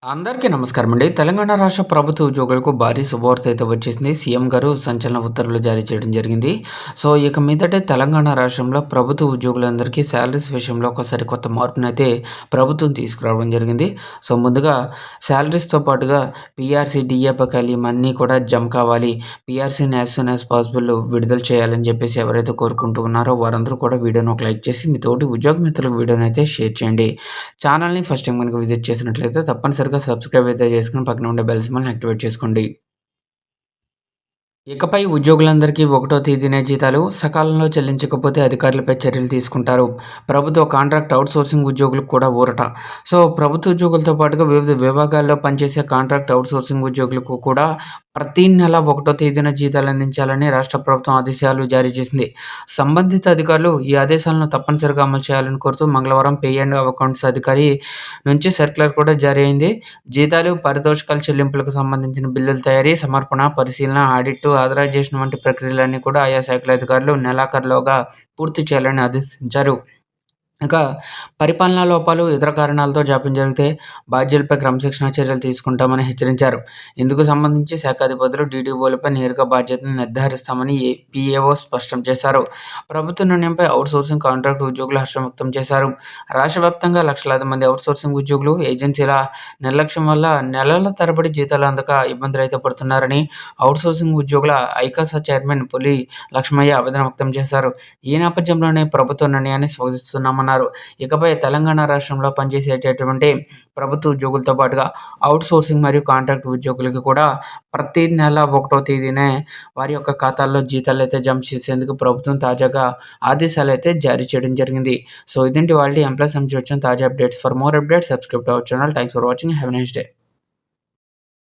అందరికీ నమస్కారం అండి. తెలంగాణ రాష్ట్ర ప్రభుత్వ ఉద్యోగులకు భారీ శుభవార్త అయితే వచ్చేసింది. సీఎం గారు సంచలన ఉత్తర్వులు జారీ చేయడం జరిగింది. సో, ఇక మీదటే తెలంగాణ రాష్ట్రంలో ప్రభుత్వ ఉద్యోగులందరికీ శాలరీస్ విషయంలో ఒకసారి కొత్త మార్పునైతే ప్రభుత్వం తీసుకురావడం జరిగింది. సో, ముందుగా శాలరీస్‌తో పాటుగా పీఆర్సీ, డీఏ బకాయిలు ఇవన్నీ కూడా జమ కావాలి. పీఆర్సీని యాజ్ సూన్ యాజ్ పాసిబుల్ విడుదల చేయాలని చెప్పేసి ఎవరైతే కోరుకుంటూ ఉన్నారో వారందరూ కూడా వీడియోని ఒక లైక్ చేసి మీ తోటి ఉద్యోగ మిత్రులకు వీడియోనైతే షేర్ చేయండి. ఛానల్‌ని ఫస్ట్ టైం గనుక విజిట్ చేసినట్లయితే తప్పనిసరిగా సబ్స్క్రైబ్ అయితే చేసుకొని పక్కన ఉండే బెల్ సింబల్‌ని యాక్టివేట్ చేసుకోండి. ఇకపై ఉద్యోగులందరికీ ఒకటో తేదీనే జీతాలు సకాలంలో చెల్లించకపోతే అధికారులపై చర్యలు తీసుకుంటారు. ప్రభుత్వ కాంట్రాక్ట్ అవుట్‌సోర్సింగ్ ఉద్యోగులకు కూడా ఊరట. సో, ప్రభుత్వ ఉద్యోగులతో పాటుగా వివిధ విభాగాల్లో పనిచేసే కాంట్రాక్ట్ అవుట్‌సోర్సింగ్ ఉద్యోగులకు కూడా ప్రతి నెల ఒకటో తేదీన జీతాలు అందించాలని రాష్ట్ర ప్రభుత్వం ఆదేశాలు జారీ చేసింది. సంబంధిత అధికారులు ఈ ఆదేశాలను తప్పనిసరిగా అమలు చేయాలని కోరుతూ మంగళవారం పే అండ్ అకౌంట్స్ అధికారి నుంచి సర్క్యులర్ కూడా జారీ అయింది. జీతాలు, పారితోషికాల చెల్లింపులకు సంబంధించిన బిల్లుల తయారీ, సమర్పణ, పరిశీలన, ఆడిట్, ఆథరైజేషన్ వంటి ప్రక్రియలన్నీ కూడా ఆయా శాఖల అధికారులు నెలాఖరులోగా పూర్తి చేయాలని ఆదేశించారు. ఇక పరిపాలనా లోపాలు, ఇతర కారణాలతో జాప్యం జరిగితే బాధ్యులపై క్రమశిక్షణా చర్యలు తీసుకుంటామని హెచ్చరించారు. ఇందుకు సంబంధించి శాఖాధిపతులు, డీడీఓలపై నేరుగా బాధ్యతను నిర్ధారిస్తామని పీఏఓ స్పష్టం చేశారు. ప్రభుత్వ నిర్ణయంపై అవుట్‌సోర్సింగ్ కాంట్రాక్ట్ ఉద్యోగులు హర్షం వ్యక్తం చేశారు. రాష్ట్ర వ్యాప్తంగా లక్షలాది మంది అవుట్‌సోర్సింగ్ ఉద్యోగులు, ఏజెన్సీల నిర్లక్ష్యం వల్ల నెలల తరబడి జీతాలు అందక ఇబ్బందులైతే పడుతున్నారని అవుట్‌సోర్సింగ్ ఉద్యోగుల ఐకాసా చైర్మన్ పులి లక్ష్మయ్య ఆవేదన వ్యక్తం చేశారు. ఈ నేపథ్యంలోనే ప్రభుత్వ నిర్ణయాన్ని స్వాగతిస్తున్నామన్నారు. ఇకపై తెలంగాణ రాష్ట్రంలో పనిచేసేటటువంటి ప్రభుత్వ ఉద్యోగులతో పాటుగా అవుట్‌సోర్సింగ్ మరియు కాంట్రాక్ట్ ఉద్యోగులకి కూడా ప్రతి నెల ఒకటో తేదీనే వారి యొక్క ఖాతాల్లో జీతాలైతే జమ చేసేందుకు ప్రభుత్వం తాజాగా ఆదేశాలైతే జారీ చేయడం జరిగింది. సో, ఇదండి వాళ్ళ ఎంప్లాయీస్ సంబంధించి వచ్చిన తాజా updates. For more updates subscribe to our channel. Thanks for watching. Have a nice day.